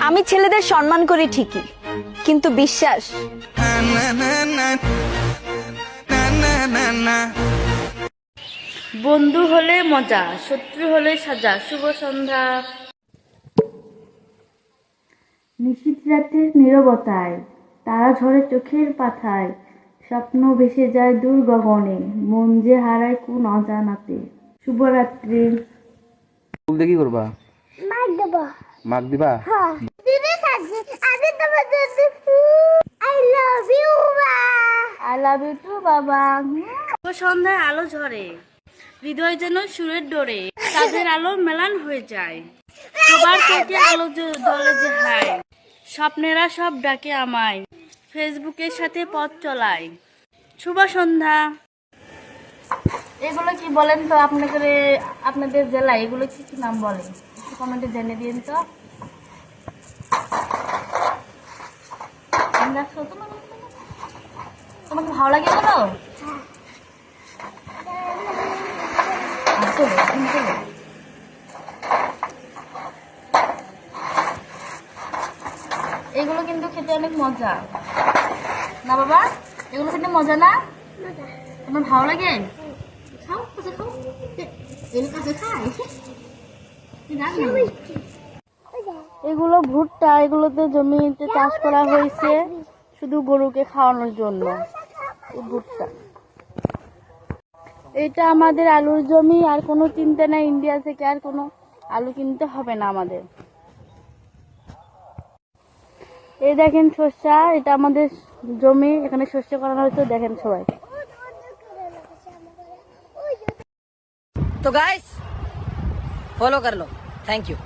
আমি ছেলেদের সম্মান করি ঠিকই, কিন্তু বিশ্বাস বন্ধু হলে মজা, শত্রু হলে সাজা। শুভ সন্ধ্যা। নিশীথ রাতের নীরবতায়, তারা ঝরে চোখের পাথায়, স্বপ্ন ভেসে যায় দূর গগনে, মন যে হারায় কোন অজানাতে। শুভরাত্রি। ফুল দিয়ে কি করবা? মার দেবো। মাগ দিবা? হ্যাঁ। দিদি সাজি আমি তোমাদের আই লাভ ইউ বা। আই লাভ ইউ টু বাবা। শুভ সন্ধ্যায় আলো ঝরে, হৃদয় যেন সুরের ডোরে, তাদের আলো মেলান হয়ে যায়, সবার চোখে আলো জ্বলে যে হায়, স্বপ্নেরা সব ডাকে আমায়, ফেসবুকের সাথে পথ চলায়। শুভ সন্ধ্যা। এগুলো কি বলেন তো আপনাদের জেলায় এগুলো কি কি নাম বলে? একটু কমেন্টে জেনে দিন তো। তোমাকে ভালো লাগে এগুলো? এগুলো কিন্তু খেতে অনেক মজা না বাবা? এগুলো খেতে মজা না? তোমার ভালো লাগে? খাও, কাছে খাও। এগুলো কাছে খায়। এগুলো ভুট্টা, এগুলোতে জমিতে চাষ করা হয়েছে শুধু গরুকে খাওয়ানোর জন্য। এই ভুট্টা, এটা আমাদের আলুর জমি, আর কোনো চিন্তা নাই, ইন্ডিয়া থেকে আর কোনো আলু কিনতে হবে না আমাদের। এই দেখেন শস্যা, এটা আমাদের জমি, এখানে শস্য করানো হয়েছে, দেখেন সবাই। तो गाइस फॉलो कर लो। Thank you.